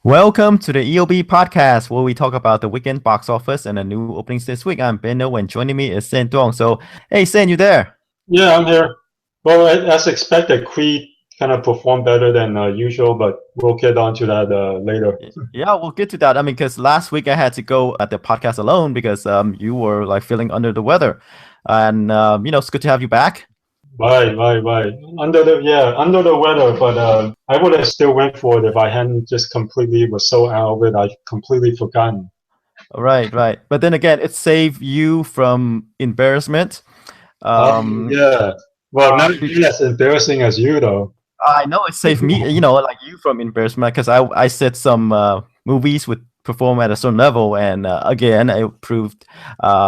Welcome to the EOB podcast, where we talk about the weekend box office and the new openings this week. I'm Binh, and joining me is Senh Duong. So, hey, Senh, you there? Yeah, I'm here. Well, as expected, Creed kind of performed better than usual, but we'll get on to that later. Yeah, we'll get to that. I mean, because last week I had to go at the podcast alone because you were like feeling under the weather, and it's good to have you back. Right. Under the weather, but I would have still went for it if I hadn't just completely was so out of it. I completely forgotten. Right. But then again, it saved you from embarrassment. Yeah. Well, not as embarrassing as you though. I know it saved me, like you from embarrassment because I said some movies would perform at a certain level, and again, it proved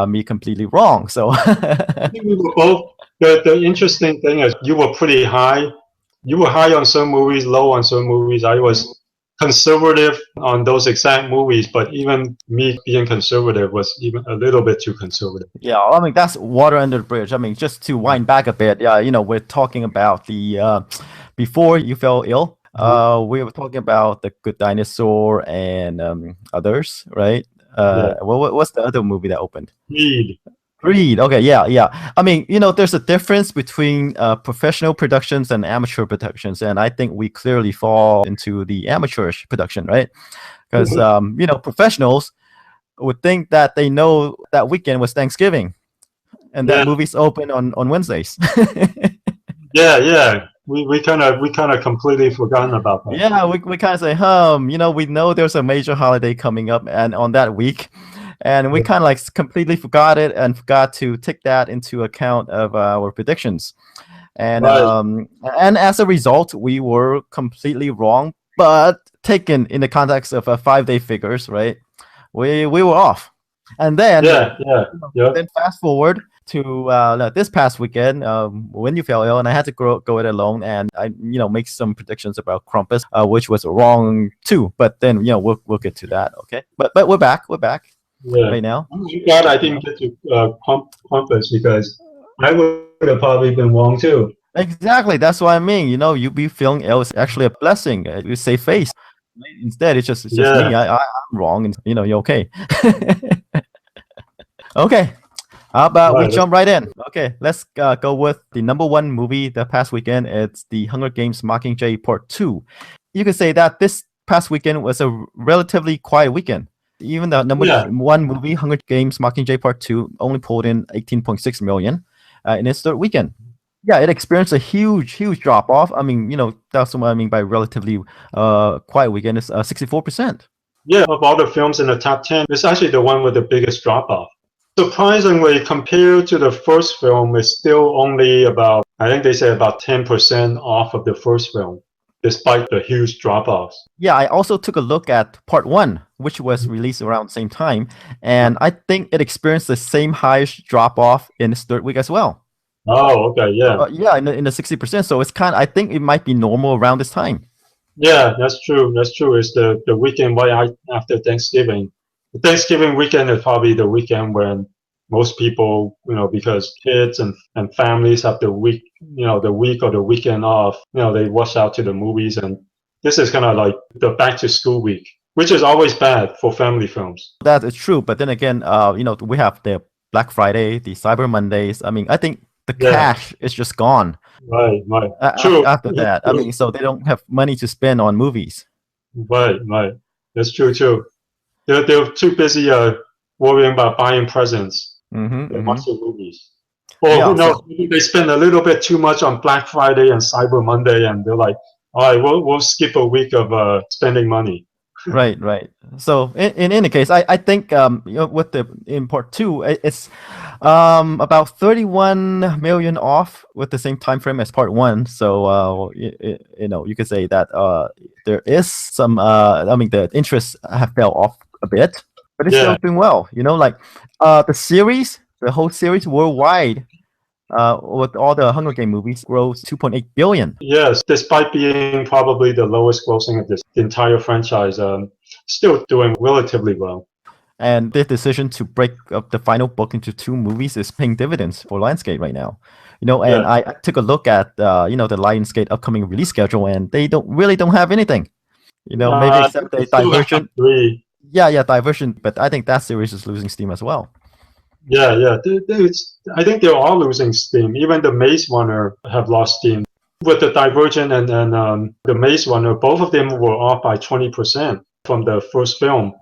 me completely wrong. So I think we were both. The interesting thing is you were pretty high. You were high on some movies, low on some movies. I was conservative on those exact movies, but even me being conservative was even a little bit too conservative. Yeah, I mean that's water under the bridge. I mean, just to wind back a bit, yeah, we're talking about the before you fell ill. We were talking about the Good Dinosaur and others, right? What's the other movie that opened? Creed. Okay, yeah. I mean, there's a difference between professional productions and amateur productions, and I think we clearly fall into the amateurish production, right? Because professionals would think that they know that weekend was Thanksgiving, and that movie's open on Wednesdays. Yeah. We kind of completely forgotten about that. Yeah, we kind of say, we know there's a major holiday coming up, and on that week. And we kind of like completely forgot it and forgot to take that into account of our predictions. And and as a result, we were completely wrong. But taken in the context of 5-day figures, right? We were off. And then then fast forward to this past weekend when you fell ill, and I had to go it alone, and I make some predictions about Krampus, which was wrong too. But then we'll get to that, okay? But we're back. Right now. I'm glad I didn't get to Krampus because I would have probably been wrong too. Exactly, that's what I mean. You be feeling ill is actually a blessing. You save face. Instead, it's just me. I'm wrong, and you're okay. Okay, how about we jump right in? Okay, let's go with the number one movie the past weekend. It's The Hunger Games: Mockingjay Part 2. You could say that this past weekend was a relatively quiet weekend. Even the number one movie, Hunger Games: Mockingjay Part 2, only pulled in 18.6 million in its third weekend. Yeah, it experienced a huge drop off. I mean, that's what I mean by relatively quiet weekend. Is 64%. Yeah, of all the films in the top 10, it's actually the one with the biggest drop off. Surprisingly, compared to the first film, it's still only about, I think they say about 10% off of the first film, despite the huge drop-offs. Yeah, I also took a look at Part 1, which was released around the same time, and I think it experienced the same highest drop-off in its third week as well. Oh, okay, yeah. In the 60%, so it's I think it might be normal around this time. Yeah, that's true. It's the weekend right after Thanksgiving. The Thanksgiving weekend is probably the weekend when most people, because kids and families have the week or the weekend off, they rush out to the movies, and this is kind of like the back to school week, which is always bad for family films. That is true, but then again, we have the Black Friday, the Cyber Mondays. I mean, I think the cash is just gone. Right. True. After that, I mean, so they don't have money to spend on movies. Right. That's true too. They're too busy worrying about buying presents. They watch the movies. Or who knows, they spend a little bit too much on Black Friday and Cyber Monday, and they're like, all right, we'll skip a week of spending money. Right. So in any case, I think with in Part 2, it's about 31 million off with the same time frame as Part 1. So you could say that there is some I mean the interest have fell off a bit, but it's still doing well. The whole series worldwide, with all the Hunger Game movies, grows 2.8 billion. Yes, despite being probably the lowest grossing of this entire franchise, still doing relatively well. And the decision to break up the final book into 2 movies is paying dividends for Lionsgate right now. And I took a look at the Lionsgate upcoming release schedule, and they don't have anything. Maybe except a Still have Divergent. three. Yeah, Divergent. But I think that series is losing steam as well. Yeah. I think they're all losing steam. Even the Maze Runner have lost steam. With the Divergent and the Maze Runner, both of them were off by 20% from the first film.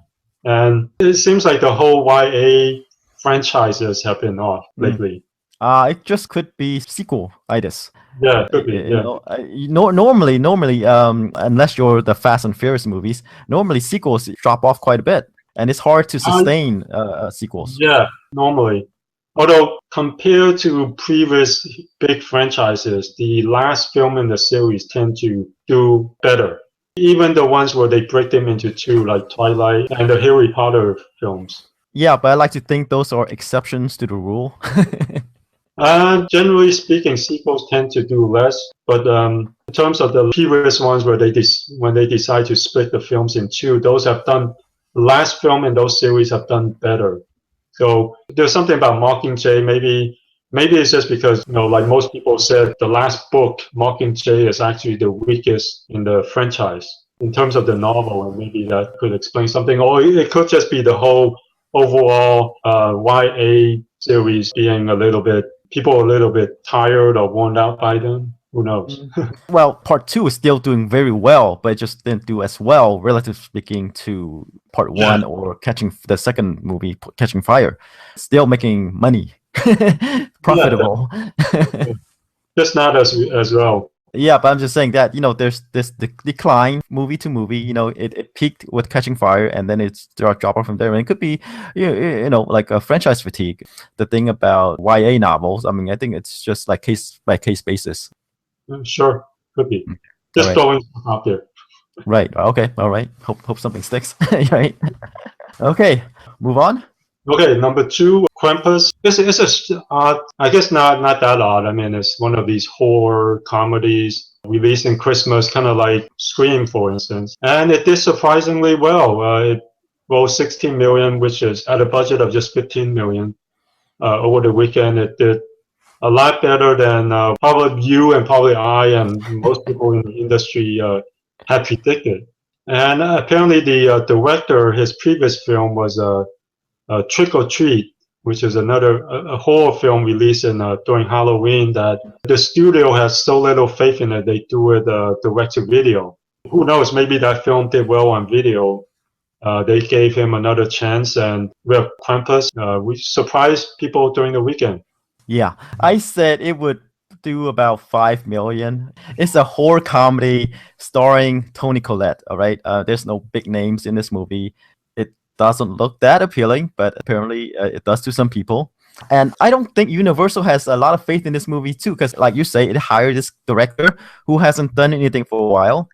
And it seems like the whole YA franchises have been off lately. It just could be sequel-itis. Yeah, it could be. Yeah. Normally, unless you're the Fast and Furious movies, normally sequels drop off quite a bit, and it's hard to sustain sequels. Yeah, normally. Although compared to previous big franchises, the last film in the series tend to do better. Even the ones where they break them into two, like Twilight and the Harry Potter films. Yeah, but I like to think those are exceptions to the rule. Generally speaking, sequels tend to do less. But in terms of the previous ones where when they decide to split the films in two, those have done. The last film in those series have done better. So there's something about Mockingjay. Maybe it's just because like most people said, the last book, Mockingjay, is actually the weakest in the franchise in terms of the novel, and maybe that could explain something. Or it could just be the whole overall YA series being a little bit tired or worn out by them. Who knows? Well, part 2 is still doing very well, but it just didn't do as well, relatively speaking, to part 1 or the second movie, Catching Fire. Still making money, profitable. Yeah, just not as well. Yeah, but I'm just saying that there's this decline movie to movie. It peaked with Catching Fire, and then it's drop off from there. And it could be, like a franchise fatigue. The thing about YA novels, I mean, I think it's just like case by case basis. Sure, could be. Just throwing stuff out there. Right. Okay. All right. Hope something sticks. Right. Okay. Move on. Okay. Number 2, Krampus. It's odd. I guess not that odd. I mean, it's one of these horror comedies released in Christmas, kind of like Scream, for instance. And it did surprisingly well. It rolled 16 million, which is at a budget of just 15 million. Over the weekend, it did a lot better than probably you and probably I and most people in the industry had predicted. And apparently the director, his previous film was Trick or Treat, which is a horror film released during Halloween that the studio has so little faith in it, they do it direct to video. Who knows, maybe that film did well on video. They gave him another chance, and with Krampus, we surprised people during the weekend. Yeah, I said it would do about 5 million. It's a horror comedy starring Toni Collette. All right, there's no big names in this movie. It doesn't look that appealing, but apparently it does to some people. And I don't think Universal has a lot of faith in this movie too, because like you say, it hired this director who hasn't done anything for a while.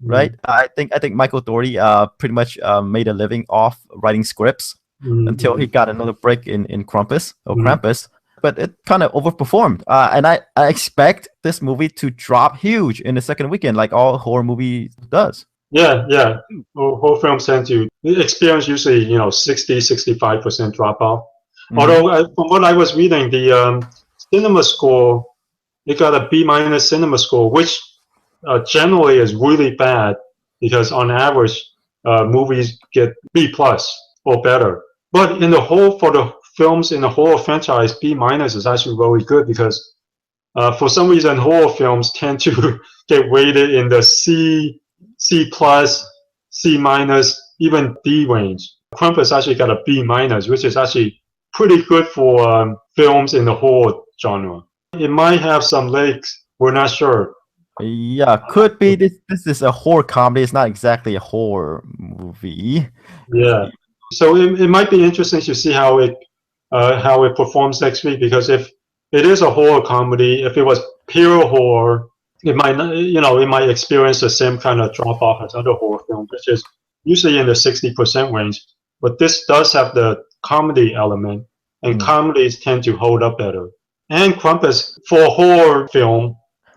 Right? I think Michael Dougherty pretty much made a living off writing scripts until he got another break in Krampus. But it kind of overperformed. And I expect this movie to drop huge in the second weekend, like all horror movie does. Yeah. Horror films tend to experience usually, 60-65% drop off. Although from what I was reading, the cinema score, it got a B- cinema score, which generally is really bad because on average, movies get B+ or better. But in the whole, for the films in the horror franchise, B- is actually really good because for some reason horror films tend to get weighted in the C+, C-, even D range. Krampus actually got a B-, which is actually pretty good for films in the horror genre. It might have some legs, we're not sure. Yeah, could be. This is a horror comedy. It's not exactly a horror movie. Yeah. So it might be interesting to see how it performs next week, because if it is a horror comedy, if it was pure horror, it might not, it might experience the same kind of drop off as other horror films, which is usually in the 60% range. But this does have the comedy element, and comedies tend to hold up better. And Krampus, for a horror film /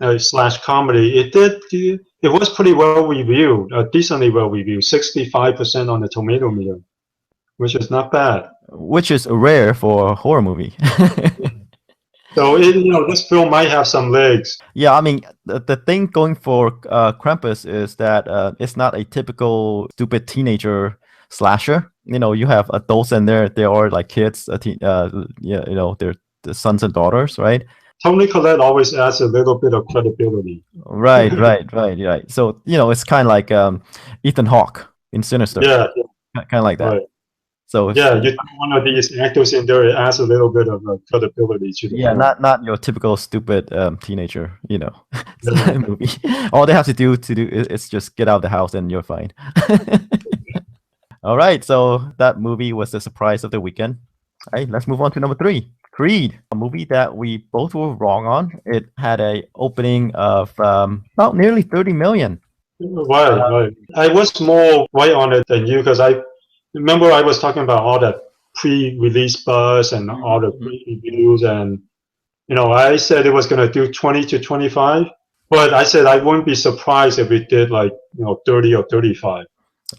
comedy, it was pretty well reviewed, decently well reviewed, 65% on the tomato meter, which is not bad. Which is rare for a horror movie. So this film might have some legs. Yeah, I mean, the thing going for Krampus is that it's not a typical stupid teenager slasher. You have adults and they are like kids, yeah, they're the sons and daughters, right? Tony Collette always adds a little bit of credibility. Right, right. So, it's kind of like Ethan Hawke in Sinister, Yeah, kind of like that. right. So Yeah, you put one of these actors in there, it adds a little bit of credibility to the yeah, film. not your typical stupid teenager, Yeah. movie. All they have to do is just get out of the house and you're fine. All right, so that movie was the surprise of the weekend. All right, let's move on to number 3. Creed, a movie that we both were wrong on. It had a opening of about nearly 30 million. Right. I was more right on it than you because I remember I was talking about all that pre-release buzz and all the pre-reviews, and I said it was going to do 20 to 25, but I said I wouldn't be surprised if it did like 30 or 35.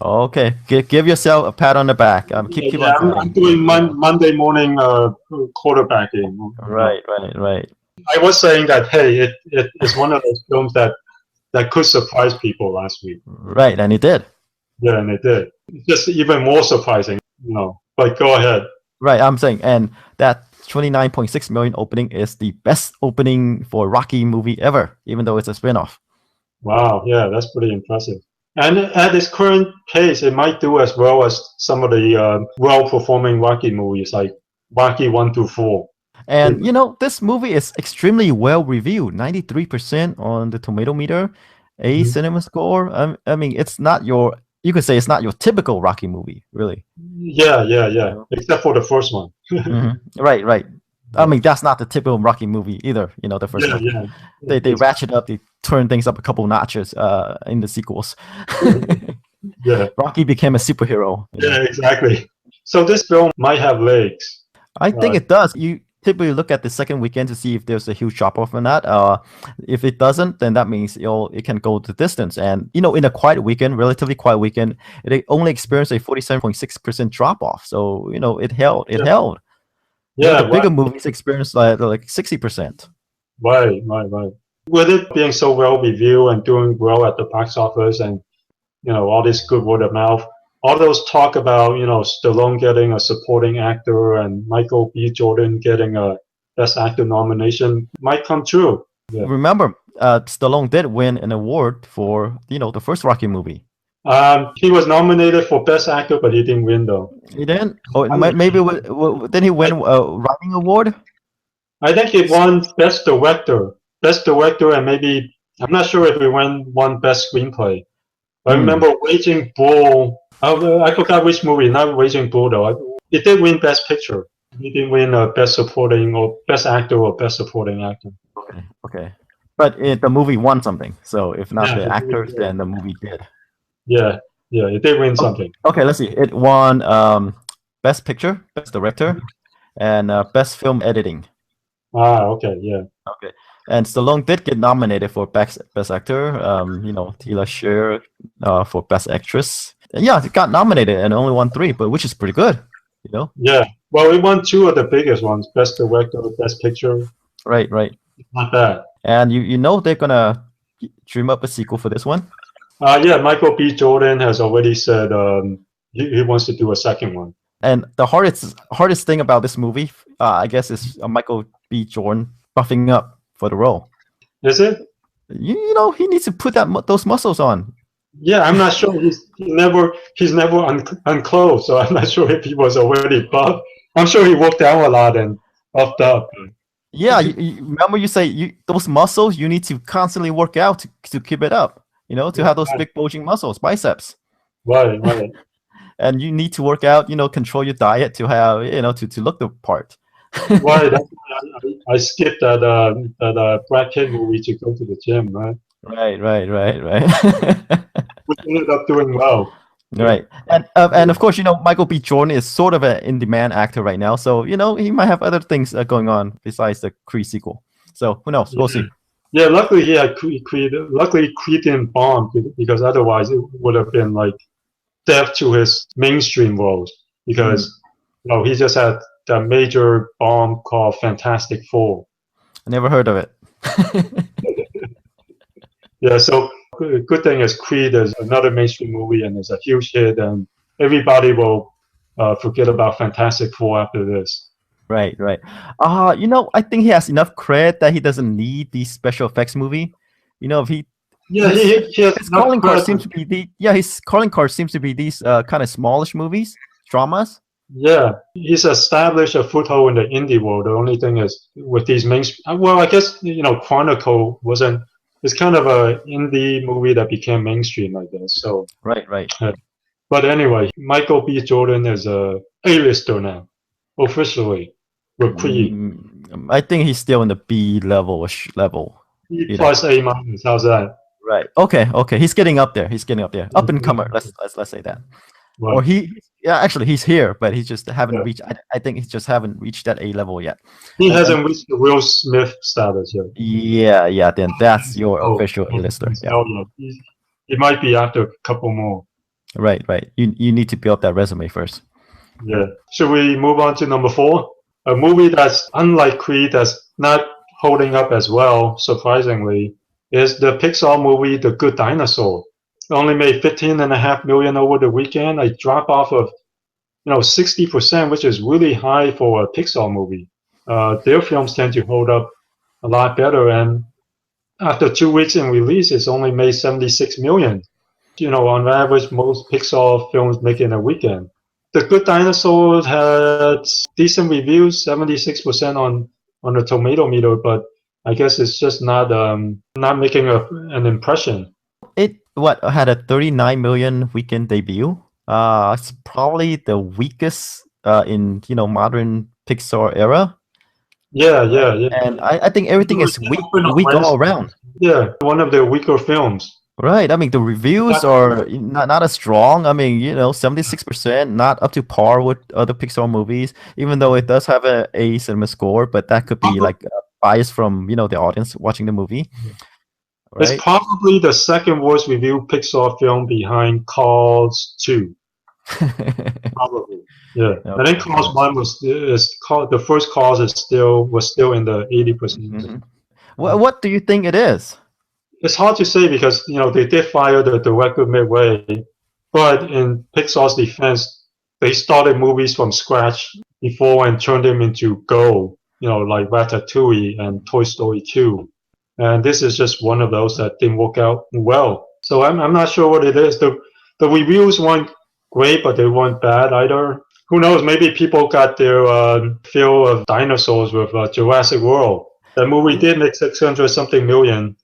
Okay, give yourself a pat on the back. Keep on I'm doing Monday morning quarterbacking. Right. I was saying that hey, it is one of those films that could surprise people last week. Right, and it did. Yeah, and it did. It's just even more surprising, But go ahead. Right, I'm saying, and that 29.6 million opening is the best opening for Rocky movie ever, even though it's a spin-off. Wow, yeah, that's pretty impressive. And at its current pace, it might do as well as some of the well-performing Rocky movies, like Rocky 1 through 4. And this movie is extremely well reviewed, 93% on the tomato meter, a cinema score. I mean, you could say it's not your typical Rocky movie, really. Yeah. Except for the first one. Right. I mean, that's not the typical Rocky movie either. The first one. Yeah. They ratchet up, they turn things up a couple notches in the sequels. Yeah. Rocky became a superhero. Yeah, exactly. So this film might have legs. I think it does. You typically look at the second weekend to see if there's a huge drop off or not. If it doesn't, then that means it can go the distance. And in a relatively quiet weekend, it only experienced a 47.6% drop off. So it held. Yeah, the bigger movies experienced like 60%. Right. With it being so well reviewed and doing well at the box office, and all this good word of mouth, all those talk about Stallone getting a supporting actor and Michael B. Jordan getting a Best Actor nomination might come true. Yeah. Remember, Stallone did win an award for the first Rocky movie. He was nominated for Best Actor, but he didn't win though. He didn't? Oh, maybe did he win a writing award? I think he won Best Director, and maybe I'm not sure if he won Best Screenplay. I remember Raging Bull. I forgot which movie. Not Raging Bull though. It did win Best Picture. He didn't win Best Supporting or Best Actor or Best Supporting Actor. Okay. But the movie won something. So if not the actors, then the movie did. Yeah, it did win something. Okay, let's see. It won Best Picture, Best Director, and Best Film Editing. Okay, yeah. Okay, and Stallone did get nominated for Best Actor. Tila Shire for Best Actress. And yeah, it got nominated and only won 3, but which is pretty good. Yeah. Well, it won 2 of the biggest ones: Best Director, Best Picture. Right. Not bad. And they're gonna dream up a sequel for this one. Yeah, Michael B. Jordan has already said he wants to do a second one. And the hardest thing about this movie, I guess, is Michael B. Jordan buffing up for the role. Is it? He needs to put those muscles on. Yeah, I'm not sure. He's never unclothed, so I'm not sure if he was already buff. I'm sure he worked out a lot and buffed up. Yeah, you remember you say those muscles you need to constantly work out to keep it up. To have those big bulging muscles, biceps. Right. And you need to work out, control your diet to have, to look the part. Right. That's why I skipped that Brad Pitt movie to go to the gym, right? Right. We ended up doing well. Right. And of course, Michael B. Jordan is sort of an in-demand actor right now. So, he might have other things going on besides the Creed sequel. So who knows? We'll see. Yeah, luckily he had Creed. Luckily Creed didn't bomb, because otherwise it would have been like death to his mainstream roles. Because he just had that major bomb called Fantastic Four. I never heard of it. Yeah, so good thing is Creed is another mainstream movie and it's a huge hit, and everybody will forget about Fantastic Four after this. Right, right. I think he has enough cred that he doesn't need the special effects movie. If he Yeah, he has his enough calling card seems credit. to be his calling card seems to be these kind of smallish movies, dramas. Yeah, he's established a foothold in the indie world. The only thing is with these mainstream. Well, I guess Chronicle wasn't. It's kind of a indie movie that became mainstream, I guess. So, Right, right. but anyway, Michael B. Jordan is a A-lister now, officially with Creed. I think he's still in the B level level. B plus A minus. How's that? Right. Okay. Okay. He's getting up there. He's getting up there. Up and comer. Let's say that. Right. Or yeah, actually he's here, but he just haven't Yeah. reached. I think he just haven't reached that A level yet. He hasn't reached the Will Smith status yet. Yeah, yeah. Then that's your official A-lister. Yeah. No, he might be after a couple more. Right, right. You need to build that resume first. Yeah. Should we move on to number 4? A movie that's unlike Creed, that's not holding up as well, surprisingly, is the Pixar movie The Good Dinosaur. It only made $15.5 million over the weekend, a drop off of 60%, which is really high for a Pixar movie. Their films tend to hold up a lot better, and after 2 weeks in release, it's only made $76 million. On average, most Pixar films make it in a weekend. The Good Dinosaur had decent reviews, 76% on the tomato meter, but I guess it's just not making an impression. It had a 39 million weekend debut. It's probably the weakest in modern Pixar era. Yeah, yeah, yeah. And I think everything is weak all around. Yeah, one of their weaker films. Right. I mean, the reviews are not as strong. I mean, 76%, not up to par with other Pixar movies, even though it does have a cinema score, but that could be like bias from, the audience watching the movie. Right? It's probably the second worst reviewed Pixar film behind Cars 2. Probably. Yeah. Okay. I think Cars 1 the first Cars was still in the 80%. Mm-hmm. What do you think it is? It's hard to say because they did fire the director midway, but in Pixar's defense, they started movies from scratch before and turned them into gold. Like Ratatouille and Toy Story 2, and this is just one of those that didn't work out well. So I'm not sure what it is. The reviews weren't great, but they weren't bad either. Who knows? Maybe people got their fill of dinosaurs with Jurassic World. That movie did make 600-something million.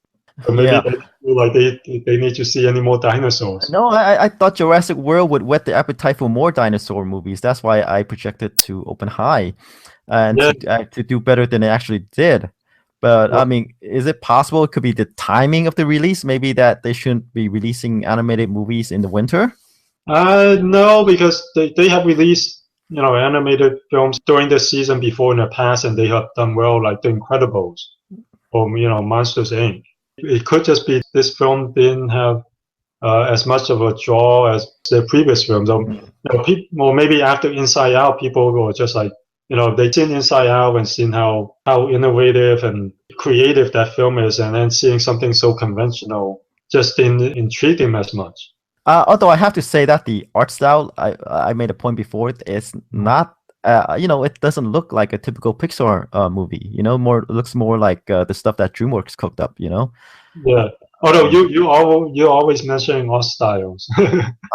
So maybe they feel like they need to see any more dinosaurs. No, I thought Jurassic World would whet the appetite for more dinosaur movies. That's why I projected to open high and to do better than it actually did. But I mean, is it possible it could be the timing of the release? Maybe that they shouldn't be releasing animated movies in the winter? No, because they have released animated films during the season before in the past, and they have done well, like The Incredibles or Monsters Inc. It could just be this film didn't have as much of a draw as their previous films. Or maybe after Inside Out, people were just like, they've seen Inside Out and seen how innovative and creative that film is, and then seeing something so conventional just didn't intrigue them as much. Although I have to say that the art style, I made a point before, it's not. It doesn't look like a typical Pixar movie. It looks more like the stuff that DreamWorks cooked up. Yeah. Although you always mentioning art styles.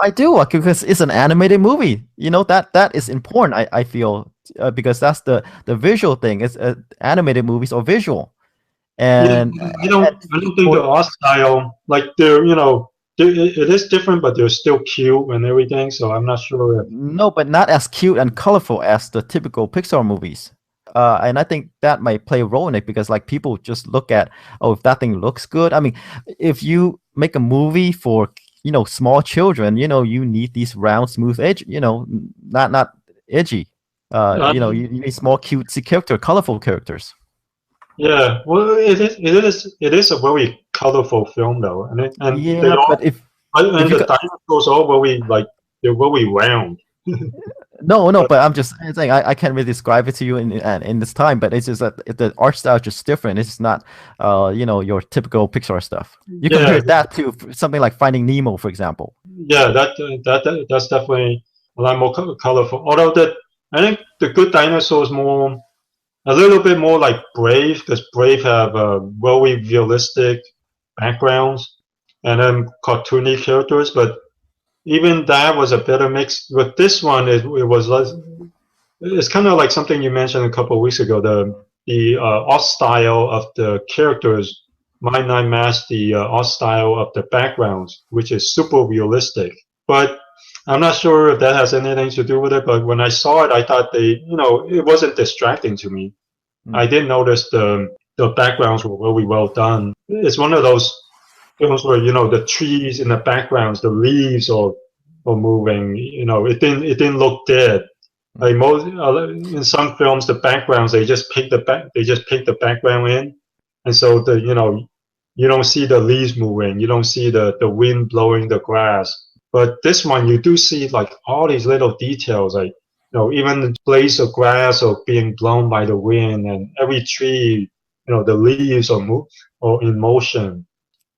I do, because it's an animated movie. That is important. I feel because that's the visual thing. It's animated movies or visual. And I don't think the art style, like it is different, but they're still cute and everything. So I'm not sure. No, but not as cute and colorful as the typical Pixar movies. And I think that might play a role in it because, like, people just look at, if that thing looks good. I mean, if you make a movie for small children, you need these round, smooth edge. Not edgy. You need small, cutesy colorful characters. Yeah, well, it is a very colorful film though, and but if the dinosaurs are they're very round. No, but I'm just saying I can't really describe it to you in this time. But it's just that the art style is just different. It's not, your typical Pixar stuff. You compare Yeah, that to something like Finding Nemo, for example. yeah, that's definitely a lot more colorful. Although I think the Good Dinosaur is more a little bit more like Brave, because Brave have very realistic backgrounds and then cartoony characters. But even that was a better mix. With this one, it was less. It's kind of like something you mentioned a couple of weeks ago. The art style of the characters might not match the art style of the backgrounds, which is super realistic. But I'm not sure if that has anything to do with it. But when I saw it, I thought it wasn't distracting to me. I did notice the backgrounds were really well done. It's one of those films where the trees in the backgrounds, the leaves are moving. It didn't look dead. Like most in some films, the backgrounds they just pick the background in, and so you don't see the leaves moving, you don't see the wind blowing the grass. But this one you do see like all these little details, like even the blades of grass are being blown by the wind, and every tree, the leaves are in motion.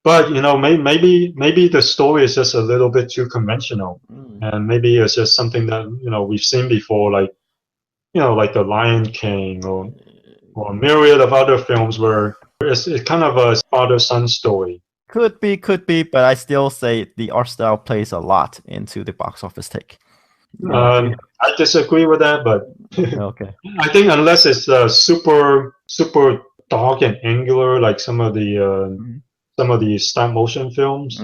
But maybe the story is just a little bit too conventional, and maybe it's just something that we've seen before, like the Lion King or a myriad of other films where it's kind of a father-son story. Could be, but I still say the art style plays a lot into the box office take. I disagree with that, but Okay. I think unless it's super dark and angular, like some of the stop motion films,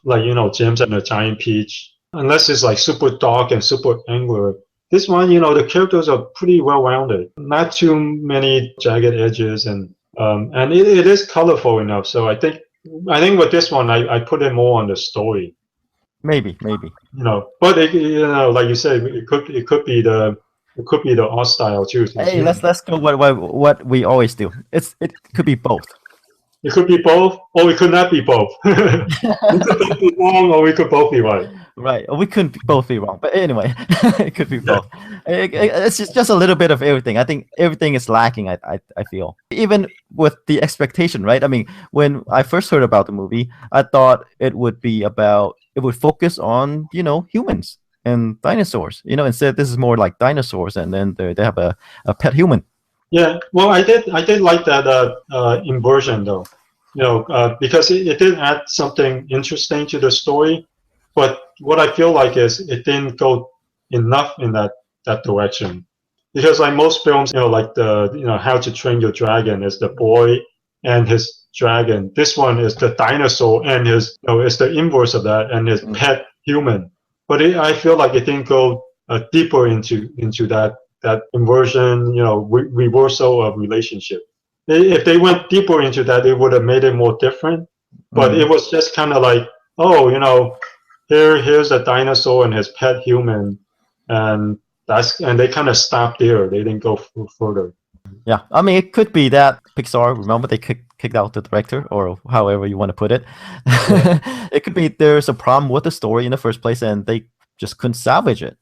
like James and the Giant Peach. Unless it's like super dark and super angular, this one, the characters are pretty well rounded. Not too many jagged edges, and it is colorful enough. So I think with this one, I put it more on the story. Maybe. But like you said, it could be the art style too. Hey, let's go what we always do. It could be both. It could be both, or it could not be both. We could both be wrong, or we could both be right. Right. We couldn't both be wrong. But anyway, it could be both. It's just a little bit of everything. I think everything is lacking, I feel. Even with the expectation, right? I mean, when I first heard about the movie, I thought it would focus on, humans and dinosaurs. Instead this is more like dinosaurs, and then they have a pet human. Yeah, well, I did like that inversion though, because it did add something interesting to the story. But what I feel like is it didn't go enough in that direction, because like most films, like How to Train Your Dragon is the boy and his dragon. This one is the dinosaur and his, it's the inverse of that, and his pet human. But I feel like it didn't go deeper into that inversion, reversal of relationship. If they went deeper into that, it would have made it more different. But it was just kind of like, here's a dinosaur and his pet human, and they kind of stopped there. They didn't go further. Yeah, I mean, it could be that Pixar, remember they kicked out the director, or however you want to put it. Yeah. It could be there's a problem with the story in the first place, and they just couldn't salvage it.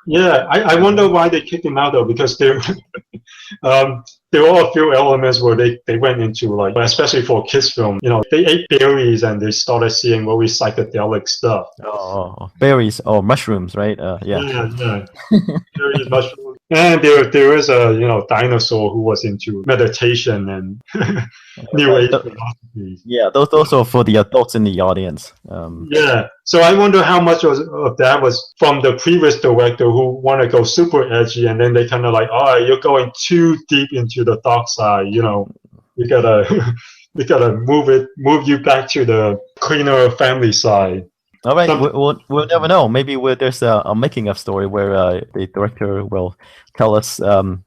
Yeah, I wonder why they kicked him out though, because there were a few elements where they went into, like, especially for a kids film, they ate berries and they started seeing very psychedelic stuff. Oh, berries or mushrooms, right? Yeah. Berries, mushrooms. And there is a dinosaur who was into meditation and new age philosophy. Yeah, those are for the adults in the audience. Yeah, so I wonder how much of that was from the previous director who want to go super edgy, and then they kind of like, oh, you're going too deep into the dark side. We gotta move you back to the cleaner family side. All right, we'll never know. Maybe there's a making of story where the director will tell us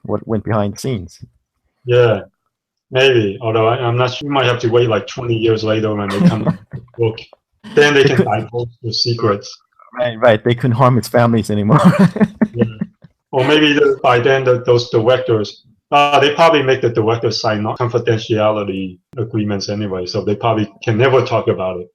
what went behind the scenes. Yeah, maybe. Although I'm not sure. You might have to wait like 20 years later when they come out with the book. Then they can divulge the secrets. Right. They couldn't harm its families anymore. Yeah. Or maybe by then those directors, they probably make the directors sign confidentiality agreements anyway, so they probably can never talk about it.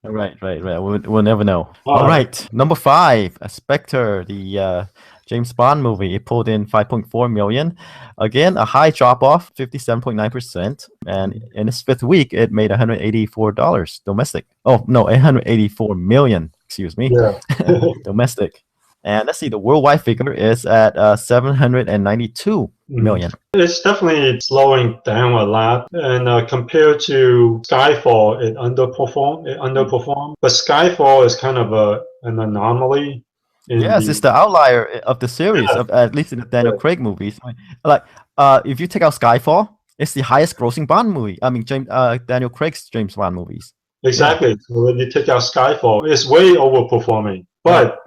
Right. We'll never know. All right, number 5, Spectre, the James Bond movie. It pulled in 5.4 million. Again, a high drop off, 57.9%. And in its fifth week, it made $184 domestic. Oh, no, 184 million, excuse me, Yeah. domestic. And let's see, the worldwide figure is at 792 million. It's definitely slowing down a lot, and compared to Skyfall, it underperformed. But Skyfall is kind of an anomaly. Yes, it's the outlier of the series, Yeah. of at least in the Daniel Craig movies. Like, if you take out Skyfall, it's the highest grossing Bond movie. I mean, Daniel Craig's James Bond movies. Exactly. Yeah. So when you take out Skyfall, it's way overperforming. But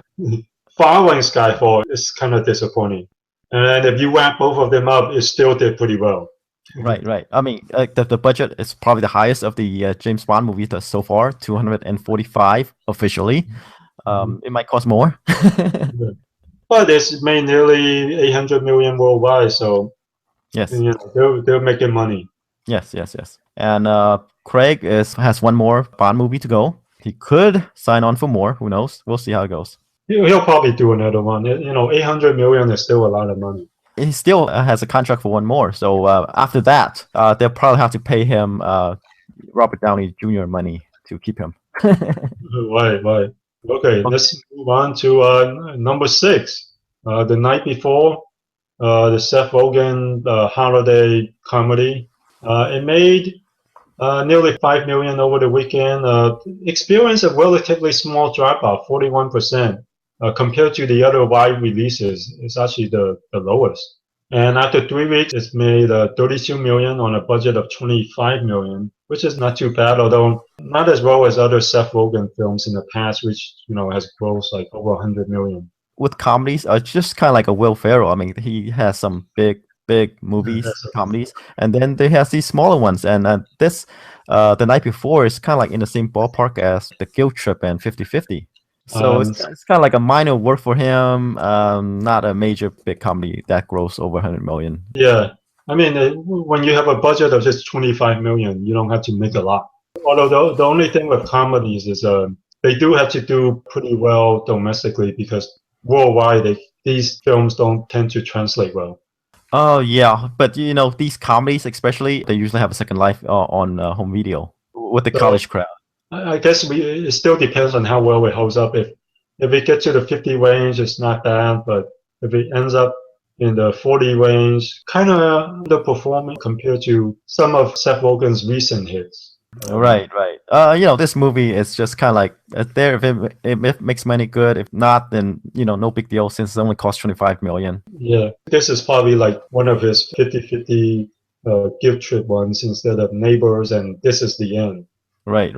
following Skyfall is kind of disappointing. And if you wrap both of them up, it still did pretty well. Right. I mean, the budget is probably the highest of the James Bond movies so far, 245 officially. It might cost more. But it's made nearly 800 million worldwide, so yes, they're making money. Yes. And Craig has one more Bond movie to go. He could sign on for more. Who knows? We'll see how it goes. He'll probably do another one. 800 million is still a lot of money. He still has a contract for one more. So after that, they'll probably have to pay him Robert Downey Jr. money to keep him. Right. Okay, let's move on to number 6. The Night Before, the Seth Rogen holiday comedy. It made nearly 5 million over the weekend. Experienced a relatively small drop-off, 41%. Compared to the other wide releases, it's actually the lowest. And after 3 weeks, it's made 32 million on a budget of 25 million, which is not too bad, although not as well as other Seth Rogen films in the past, which has grossed like over 100 million. With comedies, it's just kind of like a Will Ferrell. I mean, he has some big movies, comedies, and then they have these smaller ones. And this, The Night Before, is kind of like in the same ballpark as The Guilt Trip and 50-50. So it's kind of like a minor work for him, not a major big comedy that grows over 100 million. Yeah. I mean, when you have a budget of just 25 million, you don't have to make a lot. Although the only thing with comedies is they do have to do pretty well domestically, because worldwide these films don't tend to translate well. Oh, yeah. But, these comedies especially, they usually have a second life on home video with the college crowd. I guess it still depends on how well it holds up. If it gets to the 50 range, it's not bad. But if it ends up in the 40 range, kind of underperforming compared to some of Seth Rogen's recent hits. Right. This movie is just kind of like there. If it makes money, good. If not, then no big deal, since it only costs 25 million. Yeah, this is probably like one of his 50-50 Guilt Trip ones instead of Neighbors, and This Is the End. Right.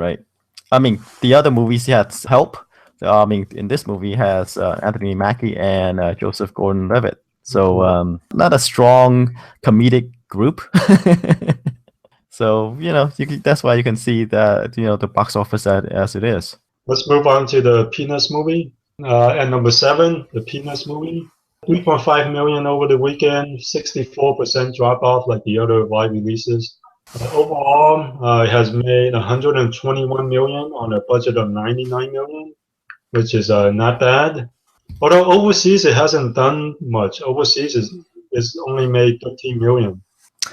I mean, the other movies he had Help. I mean, in this movie he has Anthony Mackie and Joseph Gordon-Levitt. So not a strong comedic group. So that's why you can see that the box office as it is. Let's move on to the Peanuts movie. At number 7, the Peanuts movie, 3.5 million over the weekend, 64% drop off like the other wide releases. Overall, it has made 121 million on a budget of 99 million, which is not bad. Although overseas it hasn't done much. Overseas is only made 13 million.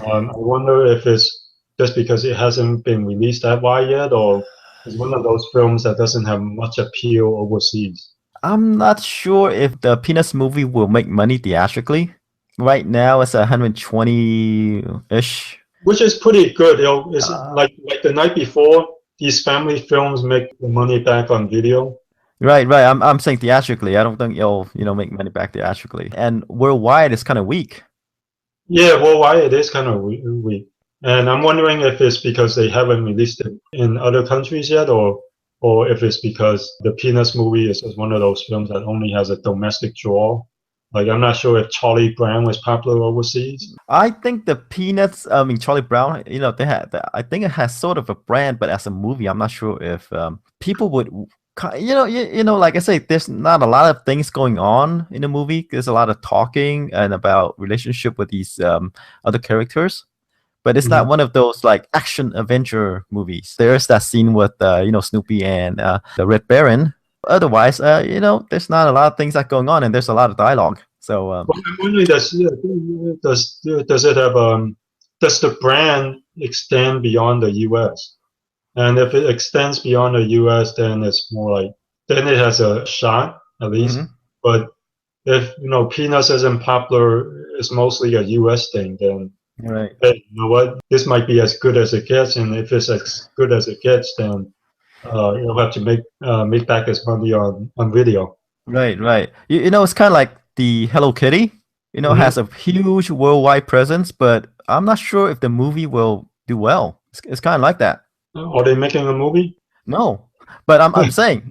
I wonder if it's just because it hasn't been released that wide yet, or it's one of those films that doesn't have much appeal overseas. I'm not sure if the Peanuts movie will make money theatrically. Right now it's 120-ish. Which is pretty good. It's like The Night Before, these family films make the money back on video. Right. I'm saying theatrically. I don't think it'll make money back theatrically. And worldwide it's kind of weak. Yeah, worldwide it is kind of weak. And I'm wondering if it's because they haven't released it in other countries yet, or if it's because the Peanuts movie is one of those films that only has a domestic draw. Like, I'm not sure if Charlie Brown was popular overseas. I think the Peanuts, Charlie Brown, they had, I think it has sort of a brand, but as a movie, I'm not sure if people would, like I say, there's not a lot of things going on in the movie. There's a lot of talking and about relationship with these other characters. But it's not one of those like action adventure movies. There's that scene with Snoopy and the Red Baron. Otherwise, there's not a lot of things that going on, and there's a lot of dialogue. So Well, I'm wondering, does it have does the brand extend beyond the U.S.? And if it extends beyond the U.S., then it's more like then it has a shot at least. mhm, But if Peanuts isn't popular, it's mostly a U.S. thing, then right. hey, you know what? This might be as good as it gets, and if it's as good as it gets, then you'll have to make back its money on video. Right, right. It's kind of like the Hello Kitty, Hmm. has a huge worldwide presence, but I'm not sure if the movie will do well. It's kind of like that. Are they making a movie? No, but I'm saying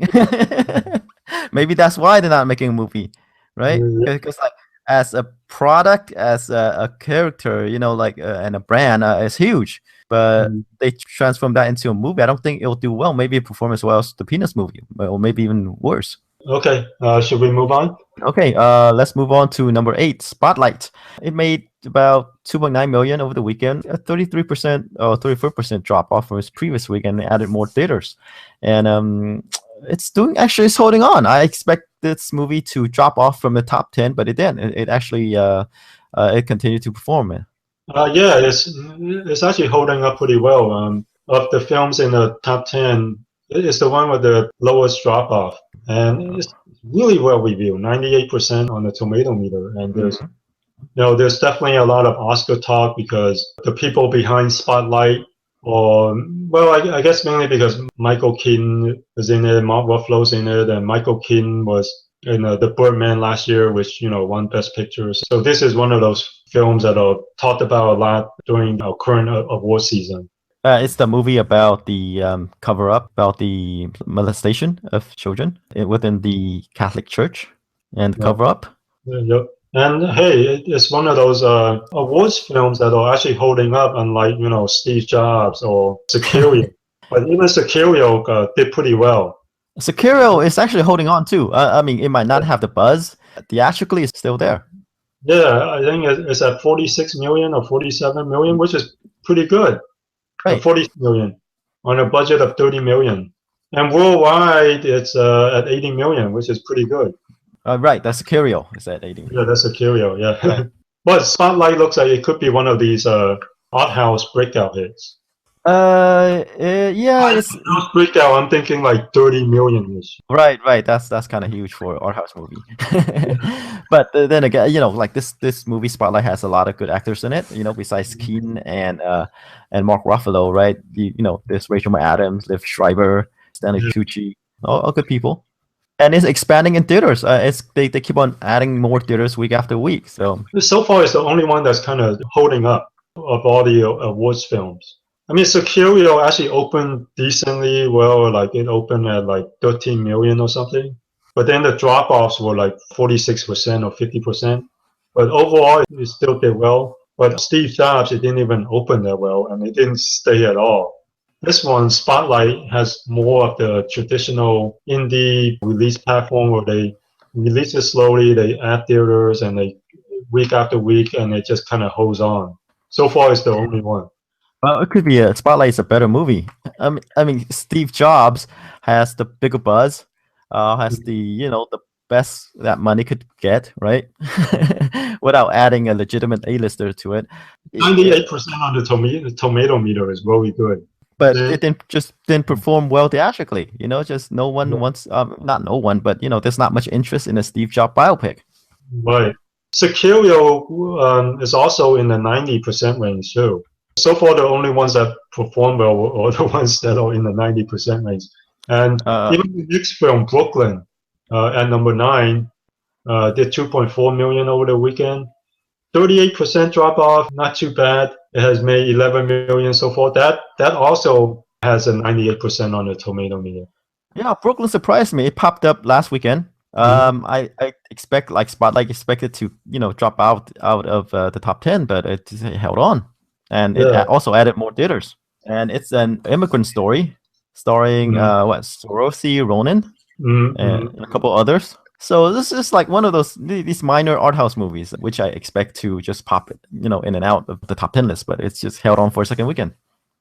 maybe that's why they're not making a movie, right? Yeah. Because like as a product, as a character, like and a brand, it's huge. But Mm. they transform that into a movie. I don't think it'll do well. Maybe it perform as well as the Peanuts movie, or maybe even worse. Okay, should we move on? Okay, let's move on to number 8, Spotlight. It made about 2.9 million over the weekend, a 33% or 34% drop off from its previous weekend. It added more theaters, and it's holding on. I expect this movie to drop off from the top 10, but it didn't. It actually it continued to perform. Yeah, it's actually holding up pretty well. Of the films in the top 10, it's the one with the lowest drop off, and it's really well reviewed, 98% on the tomato meter. And Mhm. there's definitely a lot of Oscar talk because the people behind Spotlight, or well, I guess mainly because Michael Keaton is in it, Mark Ruffalo's in it, and Michael Keaton was in The Birdman last year, which won Best Picture. So this is one of those films that are talked about a lot during our current award season. It's the movie about the cover up about the molestation of children within the Catholic Church and the Yeah. cover up. Yep. And hey, it's one of those awards films that are actually holding up, unlike Steve Jobs or Sicario. But even Sicario did pretty well. Sicario is actually holding on too. I mean, it might not have the buzz. Theatrically, it's still there. Yeah, I think it's at 46 million or 47 million, which is pretty good. Right. 40 million on a budget of 30 million. And worldwide, it's at 80 million, which is pretty good. Right. That's Sicario. Is at 80 Yeah, million. that's Sicario, Right. yeah. But Spotlight looks like it could be one of these art house breakout hits. Yeah. It's House breakout, I'm thinking like 30 million-ish. right. Right. That's kind of huge for art house movie. But then again, like this movie Spotlight has a lot of good actors in it. Besides Keaton and Mark Ruffalo, right? There's Rachel McAdams, Liv Schreiber, Stanley Yeah. Tucci, all good people. And it's expanding in theaters. They keep on adding more theaters week after week. So So far, it's the only one that's kind of holding up of all the awards films. I mean, Sicario actually opened decently well, like it opened at like 13 million or something. But then the drop-offs were like 46% or 50%. But overall, it still did well. But Steve Jobs, it didn't even open that well, and it didn't stay at all. This one, Spotlight, has more of the traditional indie release platform where they release it slowly, they add theaters, and they week after week, and it just kind of holds on. So far, it's the only one. well, it could be a Spotlight is a better movie. I mean, Steve Jobs has the bigger buzz, has the best that money could get, right? Without adding a legitimate A-lister to it. Yeah, 98% on the tomato meter is really good. but The- it didn't perform well theatrically. Just no one wants, not no one, but there's not much interest in a Steve Jobs biopic. Right. Sicario is also in the 90% range too. So far, the only ones that perform well are the ones that are in the 90% range. And Uh, even the next film, Brooklyn, at number 9, did 2.4 million over the weekend. 38% drop off, not too bad. It has made 11 million so far. That also has a 98% on the tomato meter. yeah, Brooklyn surprised me. It popped up last weekend. Mhm. I expect like Spotlight expected to drop out of the top 10, but it held on, and it Yeah. also added more theaters. And it's an immigrant story starring Mhm. Saoirse Ronan Mhm. and Mhm. a couple others. So this is like one of these minor art house movies, which I expect to just pop it, in and out of the top 10 list. But it's just held on for a second weekend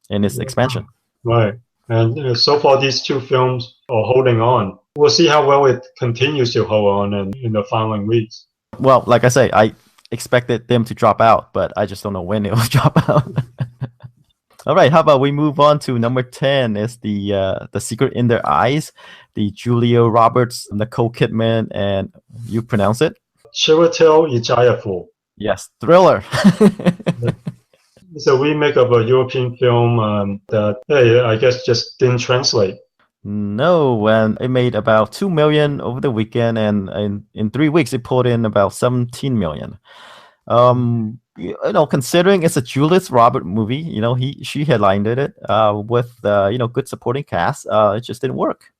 in its expansion. Right. And so far, these two films are holding on. We'll see how well it continues to hold on in the following weeks. Well, like I say, I expected them to drop out, but I just don't know when it will drop out. All right, how about we move on to number 10 is the Secret in Their Eyes, the Julia Roberts, Nicole Kidman, and you pronounce it? Chiwetel Ejiofor. Yes, thriller. It's a remake of a European film that, hey, I guess just didn't translate. No, and it made about 2 million over the weekend, and in 3 weeks it pulled in about 17 million. Considering it's a Julius Robert movie, she headlined it with good supporting cast. It just didn't work.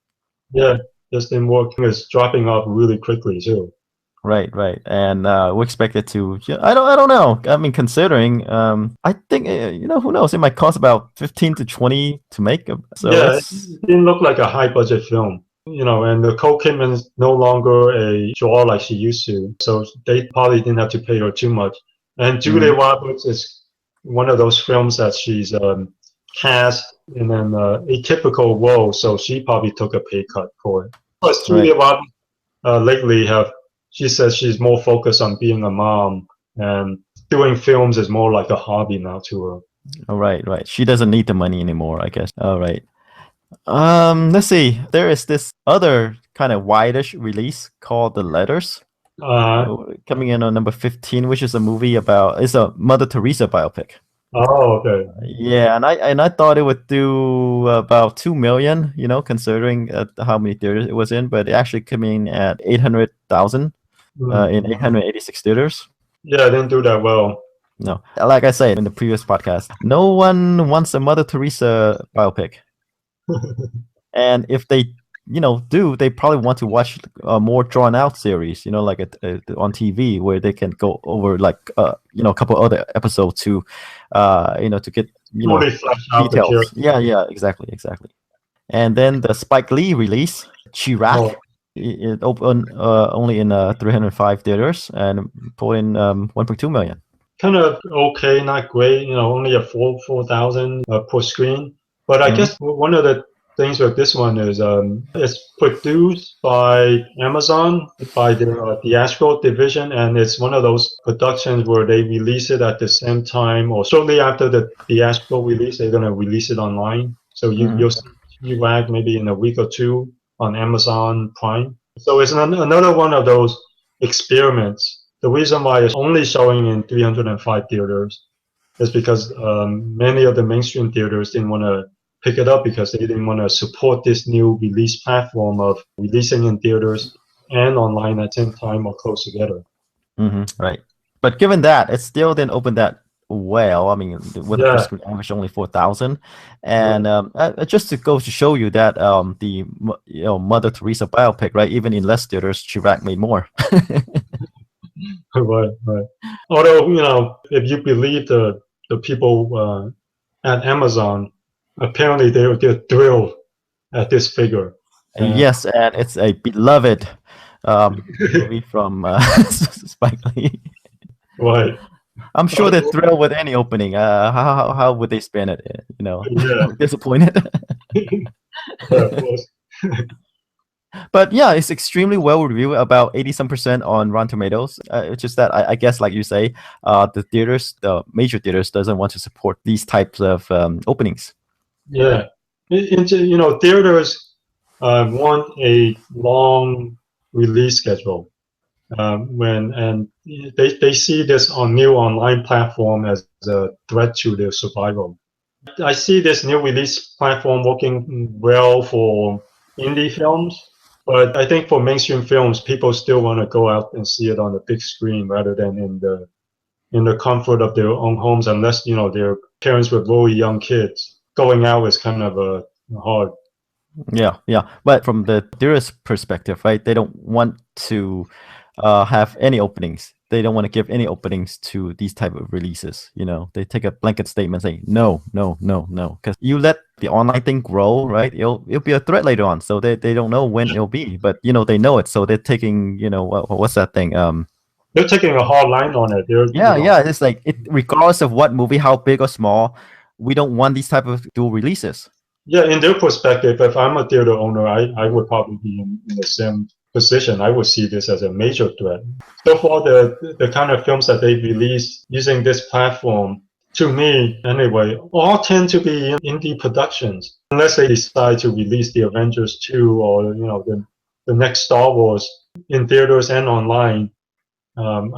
Yeah, just didn't work. It's dropping off really quickly too. Right, and we expect it to. I don't know. I mean, considering, I think who knows? It might cost about 15 to 20 to make. So yeah, it didn't look like a high budget film. And Nicole Kidman is no longer a draw like she used to, so they probably didn't have to pay her too much. And Julia Roberts is one of those films that she's cast in an atypical role, so she probably took a pay cut for it. Plus, Julia Roberts lately she says she's more focused on being a mom, and doing films is more like a hobby now to her. All right. She doesn't need the money anymore, I guess. All right. Let's see. There is this other kind of wideish release called The Letters, coming in on number 15, which is a movie it's a Mother Teresa biopic. Oh, okay. Yeah, and I thought it would do about 2 million, considering how many theaters it was in, but it actually came in at 800,000 in 886 theaters. Yeah, it didn't do that well. No, like I said in the previous podcast, no one wants a Mother Teresa biopic. And if they, do, they probably want to watch a more drawn out series, like on TV where they can go over like, a couple other episodes to get, details. Yeah, exactly. And then the Spike Lee release, Chi-Raq, it opened only in 305 theaters and pulled in 1.2 million. Kind of okay, not great, only a 4,000 per screen. But I guess one of the things with this one is it's produced by Amazon, by their theatrical division, and it's one of those productions where they release it at the same time or shortly after the theatrical release, they're going to release it online. So you'll see Chi-Raq maybe in a week or two on Amazon Prime. So it's another one of those experiments. The reason why it's only showing in 305 theaters is because many of the mainstream theaters didn't want to pick it up because they didn't want to support this new release platform of releasing in theaters and online at the same time or close together. Right. But given that, it still didn't open that well. I mean, with the first average only 4,000, and just to go to show you that the Mother Teresa biopic, right? Even in less theaters, Chi-Raq made more. Right. Although if you believe the people at Amazon, apparently they're thrilled at this figure. Yes, and it's a beloved movie from Spike Lee. Right. I'm sure they're thrilled with any opening. How would they spend it? Disappointed. Of course. But yeah, it's extremely well reviewed, about 80% on Rotten Tomatoes. It's just that I guess, like you say, the major theaters doesn't want to support these types of openings. Yeah, theaters want a long release schedule and they see this new online platform as a threat to their survival. I see this new release platform working well for indie films, but I think for mainstream films, people still want to go out and see it on the big screen rather than in the comfort of their own homes, unless their parents with really young kids. Going out is kind of hard. Yeah. But from the theater's perspective, right? They don't want to have any openings. They don't want to give any openings to these type of releases. They take a blanket statement saying no, because you let the online thing grow, right? It'll be a threat later on. So they don't know when it'll be, but they know it. So they're taking what's that thing? They're taking a hard line on it. It's like regardless of what movie, how big or small, we don't want these type of dual releases. Yeah, in their perspective, if I'm a theater owner, I would probably be in the same position, I would see this as a major threat. So far, the kind of films that they've released using this platform, to me anyway, all tend to be indie productions, unless they decide to release the Avengers 2 or the next Star Wars in theaters and online.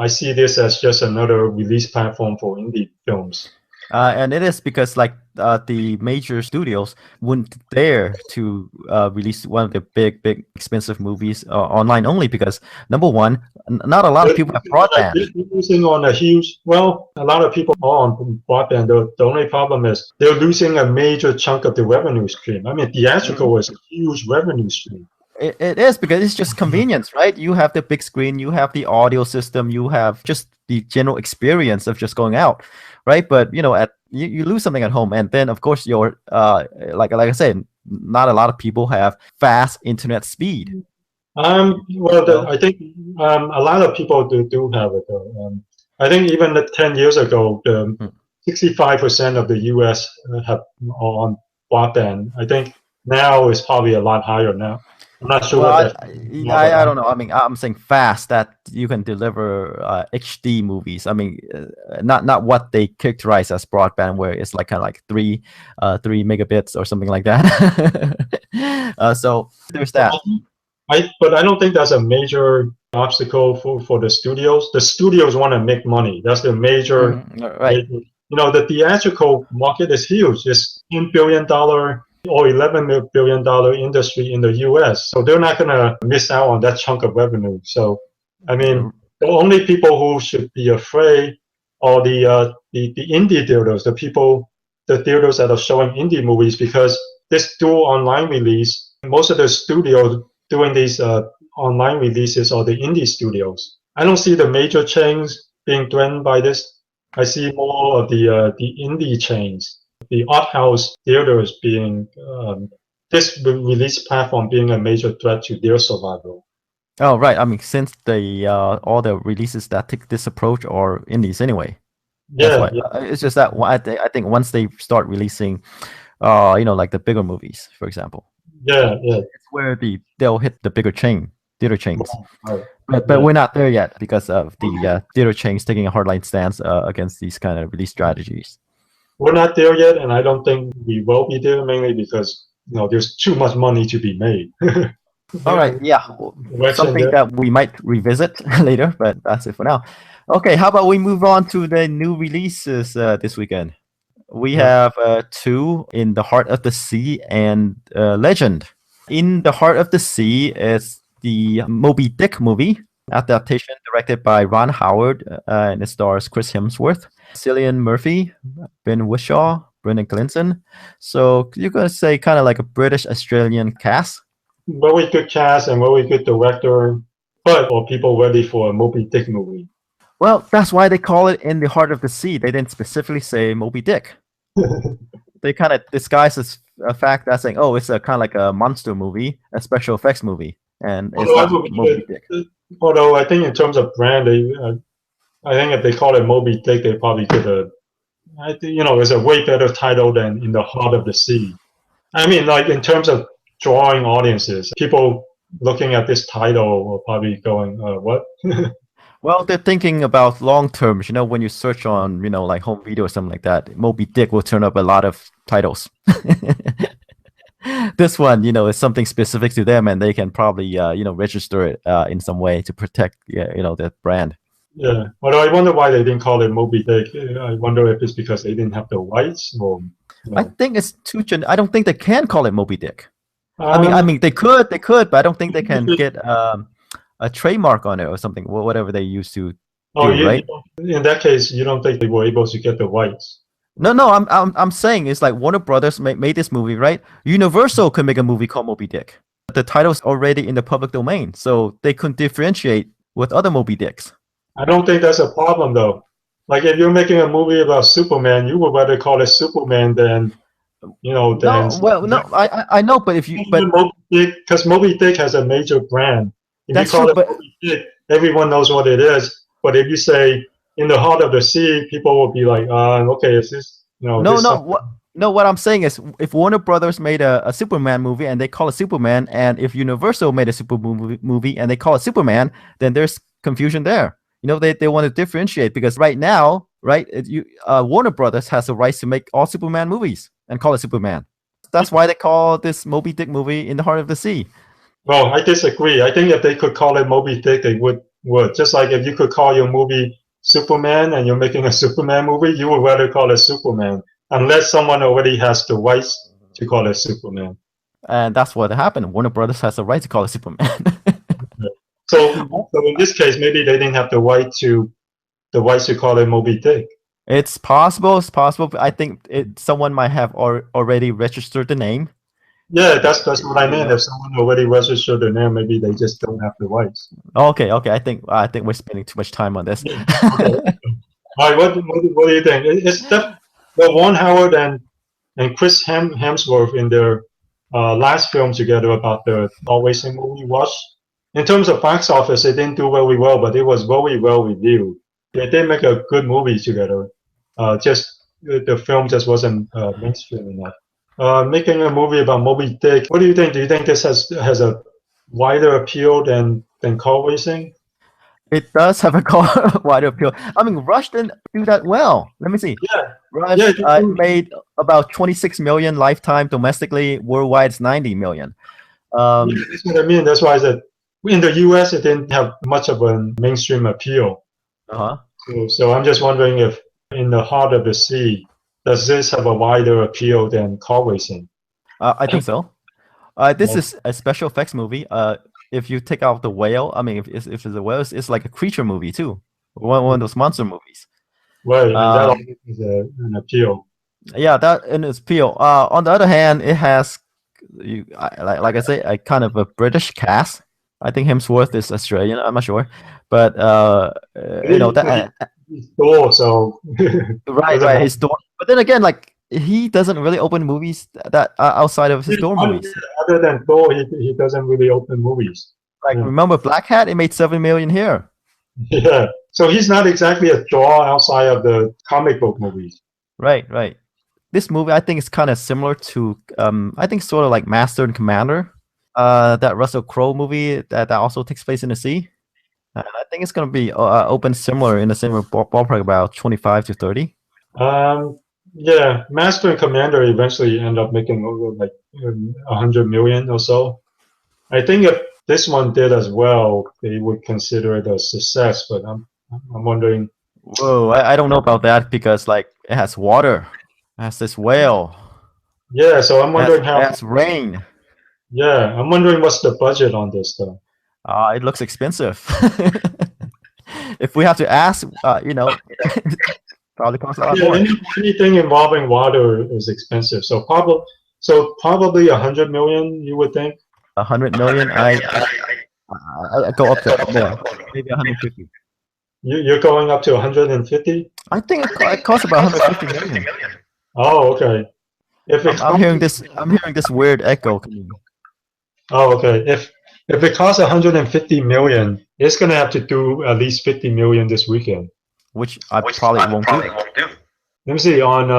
I see this as just another release platform for indie films. And it is because the major studios wouldn't dare to release one of the big expensive movies online only because number one, not a lot of people have broadband. They're losing on a huge. Well, a lot of people are on broadband. The only problem is they're losing a major chunk of the revenue stream. I mean, theatrical is a huge revenue stream. It is because it's just convenience, right? You have the big screen, you have the audio system, you have just the general experience of just going out, right? But you lose something at home, and then of course your like I said, not a lot of people have fast internet speed. I think a lot of people do have it though. I think even 10 years ago, 65% of the U.S. Have on broadband. I think now it's probably a lot higher now. I'm not sure. Well, I don't know. I mean, I'm saying fast that you can deliver HD movies. I mean, not what they characterize as broadband, where it's kind of like 3 megabits or something like that. So there's that. But I don't think that's a major obstacle for the studios. The studios want to make money. That's the major. Right. The theatrical market is huge. It's $10 billion or $11 billion industry in the U.S. So they're not going to miss out on that chunk of revenue. So, I mean, the only people who should be afraid are the indie theaters, the theaters that are showing indie movies, because this dual online release, most of the studios doing these online releases are the indie studios. I don't see the major chains being threatened by this. I see more of the indie chains, the art house theaters being this release platform being a major threat to their survival. Oh, right. I mean, since all the releases that take this approach are indies anyway. Yeah, it's just that I think once they start releasing, like the bigger movies, for example. Yeah. It's where they'll hit the bigger theater chains. Right. But we're not there yet because of the theater chains taking a hardline stance against these kind of release strategies. We're not there yet, and I don't think we will be there, mainly because there's too much money to be made. All right, yeah, something that we might revisit later, but that's it for now. Okay, how about we move on to the new releases this weekend? We have 2 in the Heart of the Sea and Legend. In the Heart of the Sea is the Moby Dick movie adaptation directed by Ron Howard, and it stars Chris Hemsworth, Cillian Murphy, Ben Whishaw, Brendan Gleeson. So you're gonna say kind of like a British-Australian cast. Very good cast and very good director, but are people ready for a Moby Dick movie? Well, that's why they call it In the Heart of the Sea. They didn't specifically say Moby Dick. They kind of disguise this fact that saying, oh, it's a kind of like a monster movie, a special effects movie, and it's not Moby Dick. Although I think in terms of brand, I think if they call it Moby Dick, they probably could. It's a way better title than In the Heart of the Sea. I mean, like in terms of drawing audiences, people looking at this title are probably going, "What?" Well, they're thinking about long terms. When you search on, like home video or something like that, Moby Dick will turn up a lot of titles. This one, is something specific to them, and they can probably, register it in some way to protect, their brand. Yeah, although I wonder why they didn't call it Moby Dick. I wonder if it's because they didn't have the rights, or. I think it's too. I don't think they can call it Moby Dick. I mean, they could, but I don't think they can get a trademark on it or something, whatever they used to do, right? In that case, you don't think they were able to get the rights? No, I'm saying it's like Warner Brothers made this movie, right? Universal could make a movie called Moby Dick. The title's already in the public domain, so they couldn't differentiate with other Moby Dicks. I don't think that's a problem, though. Like if you're making a movie about Superman, you would rather call it Superman than. I know, but because Moby Dick has a major brand. If you call it Moby Dick, everyone knows what it is. But if you say In the Heart of the Sea, people will be like, okay, is this, No, what I'm saying is, if Warner Brothers made a Superman movie and they call it Superman, and if Universal made a movie and they call it Superman, then there's confusion there. They want to differentiate because right now, right, Warner Brothers has the rights to make all Superman movies and call it Superman. That's why they call this Moby Dick movie In the Heart of the Sea. Well, I disagree. I think if they could call it Moby Dick, they would. Just like if you could call your movie Superman and you're making a Superman movie, you would rather call it Superman, unless someone already has the rights to call it Superman. And that's what happened. Warner Brothers has the right to call it Superman. So in this case, maybe they didn't have the rights to call it Moby Dick. It's possible. It's possible. I think someone might have already registered the name. Yeah, that's what I meant. If someone already registered the name, maybe they just don't have the rights. Okay. I think we're spending too much time on this. Okay. All right. What do you think? It's the Ron Howard and Chris Hemsworth in their last film together about the Always a movie Watch. In terms of box office, it didn't do very well, but it was very well reviewed. They did make a good movie together. Just the film just wasn't mainstream enough. Making a movie about Moby Dick. What do you think? Do you think this has a wider appeal than car racing? It does have a wider appeal. I mean, Rush didn't do that well. Let me see. Yeah. Rush made about 26 million lifetime domestically. Worldwide, it's 90 million. Yeah, that's what I mean. That's why I said in the U.S. it didn't have much of a mainstream appeal. So I'm just wondering if In the Heart of the Sea, does this have a wider appeal than car racing? I think so. This is a special effects movie. If you take out the whale, I mean, if it's a whale, it's like a creature movie too. One of those monster movies. Right, and that also is an appeal. Yeah, that in its appeal. On the other hand, it has, like I say, a kind of a British cast. I think Hemsworth is Australian. I'm not sure, but that. He's Thor, so right, his Thor. But then again, like he doesn't really open movies that are outside of his Thor movies. Other than Thor, he doesn't really open movies. Like remember Black Hat? It made 7 million here. Yeah, so he's not exactly a draw outside of the comic book movies. Right. This movie, I think, is kind of similar to, I think, sort of like Master and Commander, that Russell Crowe movie that also takes place in the sea. And I think it's going to be open similar in a similar ballpark, about 25 to 30. Yeah, Master and Commander eventually end up making over like 100 million or so. I think if this one did as well, they would consider it a success. But I'm wondering. Whoa, I don't know about that because like it has water, it has this whale. Yeah, so I'm wondering how. It has rain. Yeah, I'm wondering what's the budget on this though. It looks expensive. If we have to ask, probably costs a lot more. Anything involving water is expensive. So probably 100 million, you would think. 100 million? I go up to more, maybe 150. You're going up to 150? I think it costs about 150 million. Oh, okay. I'm hearing this weird echo. Oh, okay. If it costs 150 million, it's gonna have to do at least 50 million this weekend. Which I probably won't do. Let me see on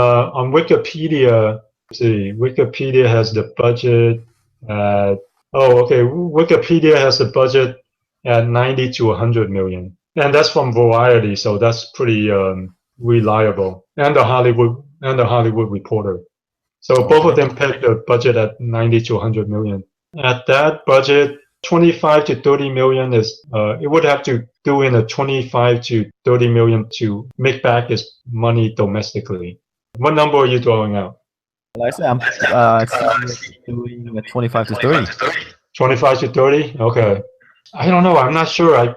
Wikipedia. Wikipedia has the budget at Wikipedia has the budget at 90 to 100 million, and that's from Variety, so that's pretty reliable. And the Hollywood Reporter. So both of them pegged the budget at 90 to 100 million. At that budget, 25 to 30 million is it would have to do in a 25 to 30 million to make back its money domestically. What number are you throwing out? Like I said, I'm doing a 25 to 30. 25 to 30? Okay. I don't know. I'm not sure.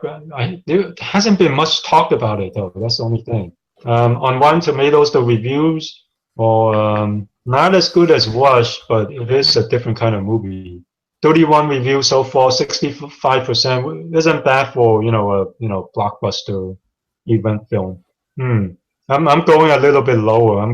There hasn't been much talked about it though. That's the only thing. On Rotten Tomatoes, the reviews are not as good as Rush, but it is a different kind of movie. 31 reviews so far, 65% isn't bad for a blockbuster event film. I'm going a little bit lower.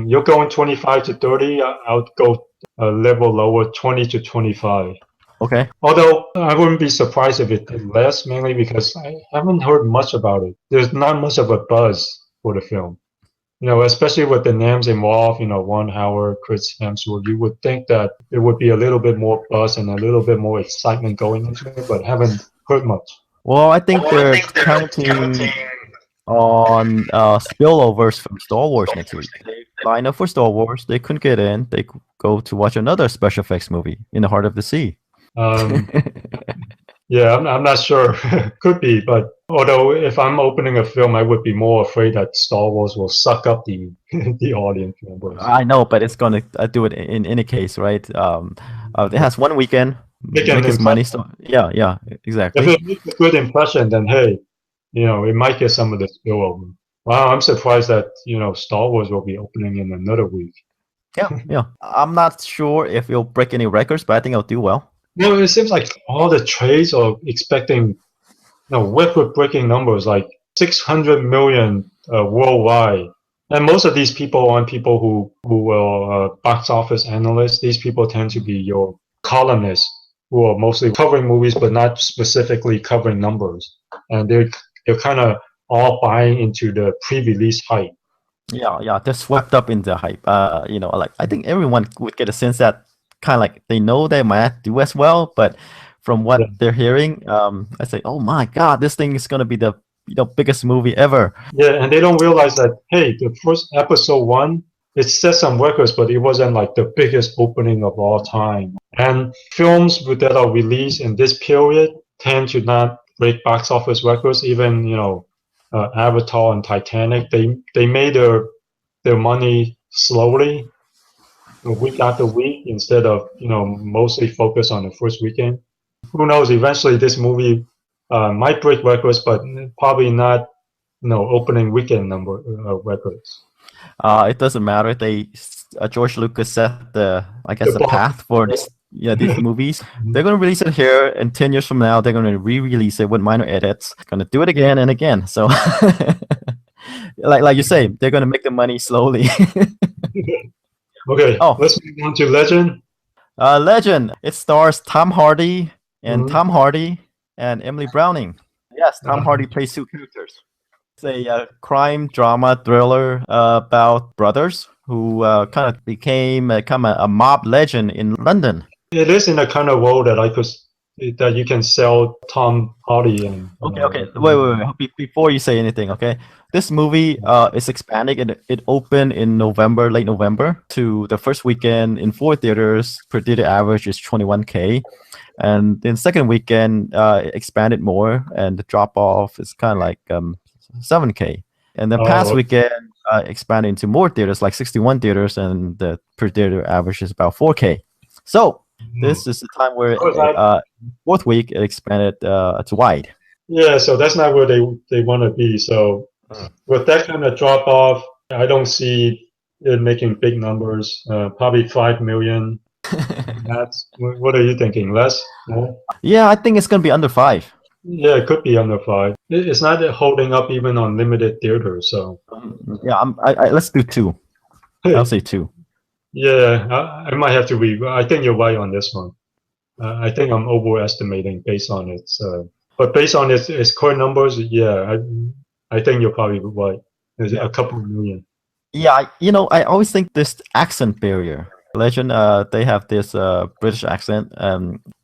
You're going 25 to 30. I'll go a level lower, 20 to 25. Okay. Although I wouldn't be surprised if it did less, mainly because I haven't heard much about it. There's not much of a buzz for the film. especially with the names involved, Ron Howard, Chris Hemsworth, you would think that there would be a little bit more buzz and a little bit more excitement going into it, but haven't heard much. Well, I think they're counting on spillovers from Star Wars next week. They line up for Star Wars. They couldn't get in. They could go to watch another special effects movie in the heart of the sea. Um, yeah, I'm not sure. Could be, but although if I'm opening a film, I would be more afraid that Star Wars will suck up the the audience members. I know, but it's gonna do it in any case, right? It has one weekend, Make an make its money. impression. So yeah, If exactly. it makes a good impression, then hey, it might get some of the spillover. Wow, I'm surprised that Star Wars will be opening in another week. Yeah. I'm not sure if it'll break any records, but I think it'll do well. No, it seems like all the trades are expecting record-breaking numbers, like 600 million worldwide. And most of these people aren't people who are box office analysts. These people tend to be your columnists who are mostly covering movies, but not specifically covering numbers. And they're kind of all buying into the pre-release hype. Yeah, they're swept up in the hype. Like I think everyone would get a sense that kind of like they know they might not do as well, but from what Yeah. they're hearing, I say, oh my God, this thing is gonna be the biggest movie ever. Yeah, and they don't realize that, hey, the first episode one, it set some records, but it wasn't like the biggest opening of all time. And films that are released in this period tend to not break box office records. Even, Avatar and Titanic, they made their money slowly, week after week, instead of, mostly focus on the first weekend. Who knows, eventually this movie might break records, but probably not opening weekend number records. It doesn't matter. George Lucas set The the bar. path for these movies. They're gonna release it here, and 10 years from now, they're gonna re-release it with minor edits. Gonna do it again and again. So, like you say, they're gonna make the money slowly. Okay, Oh, let's move on to Legend. Legend. It stars Tom Hardy and Mhm. Emily Browning. Yes, Tom Hardy plays two characters. It's a crime drama thriller about brothers who kind of became a mob legend in London. It is in a kind of role that you can sell Tom Hardy and. Okay. Wait. Before you say anything, okay? This movie is expanding. It opened in November, late November, to the first weekend in 4 theaters. Per theater average is 21K. And then second weekend, it expanded more, and the drop off is kind of like 7K. And the past Oh, weekend expanded into more theaters, like 61 theaters, and the per theater average is about 4K. So this is the time where oh, is that- fourth week it expanded to wide. yeah, so that's not where they want to be. So with that kind of drop off, I don't see it making big numbers. Probably 5 million. What are you thinking? Less? More? Yeah, I think it's gonna be under 5. Yeah, it could be under 5. It's not holding up even on limited theaters. So Yeah, let's do 2. I'll say 2. yeah, I might have to I think you're right on this one. I think I'm overestimating based on but based on its current numbers, yeah, I think you're probably right. There's a couple of million. Yeah, I always think this accent barrier. Legend, they have this British accent.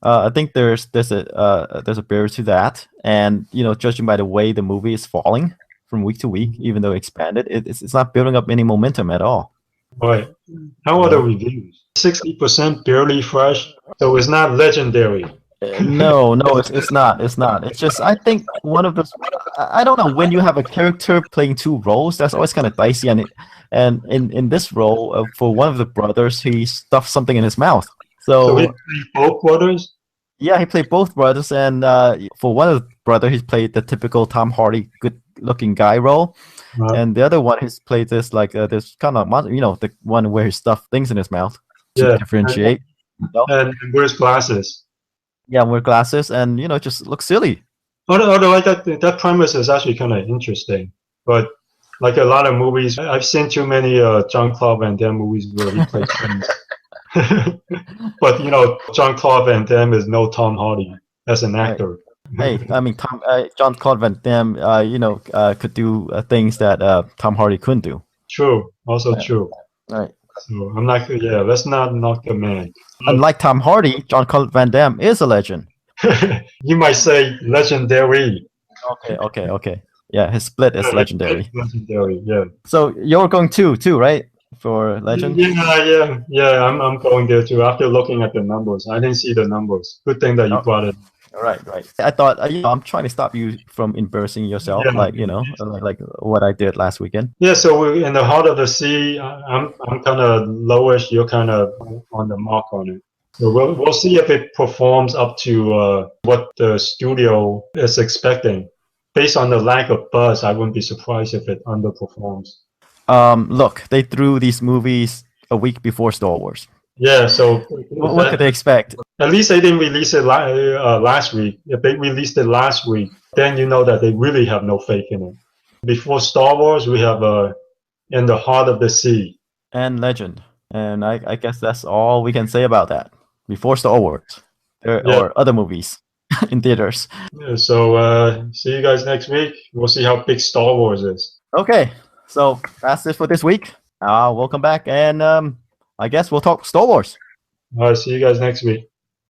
I think there's a barrier to that, and judging by the way the movie is falling from week to week, even though it expanded, it's not building up any momentum at all. Right. How are the reviews? 60% barely fresh, so it's not legendary. No, it's not. It's not. It's just I think one of those. I don't know, when you have a character playing two roles, that's always kind of dicey. And in this role, for one of the brothers, he stuffed something in his mouth. So he So played both brothers? yeah, he played both brothers, and for one of the brother, he's played the typical Tom Hardy good-looking guy role, and the other one he's played this kind of the one where he stuffed things in his mouth to Yeah. differentiate. And wears glasses. Yeah, wear glasses and just look silly. Although that premise is actually kind of interesting, but like a lot of movies, I've seen too many Jean-Claude Van Damme movies where he plays twins. But Jean-Claude Van Damme is no Tom Hardy as an actor. Hey, I mean, Jean-Claude Van Damme, could do things that Tom Hardy couldn't do. True. Also Yeah. true. Right. So I'm not. Yeah, let's not knock the man. Unlike Tom Hardy, Jean-Claude Van Damme is a legend. You might say legendary. Okay. Yeah, his split is Yeah, legendary. legendary. Yeah. So you're going too, right? For legend. Yeah. I'm going there too. After looking at the numbers, I didn't see the numbers. Good thing that you Oh, brought it. right. I thought I'm trying to stop you from embarrassing yourself, Yeah. like what I did last weekend. Yeah. So we're in the heart of the sea. I'm kind of lowish. You're kind of on the mark on it. So we'll see if it performs up to what the studio is expecting. Based on the lack of buzz, I wouldn't be surprised if it underperforms. Look, they threw these movies a week before Star Wars. Yeah. So What could they expect? at least they didn't release it last week. If they released it last week, then you know that they really have no faith in it. Before Star Wars, we have In the Heart of the Sea. And legend. And I guess that's all we can say about that. Before Star Wars. Or other movies in theaters. Yeah, so see you guys next week. We'll see how big Star Wars is. Okay. So that's it for this week. We'll come back and I guess we'll talk Star Wars. All right, see you guys next week.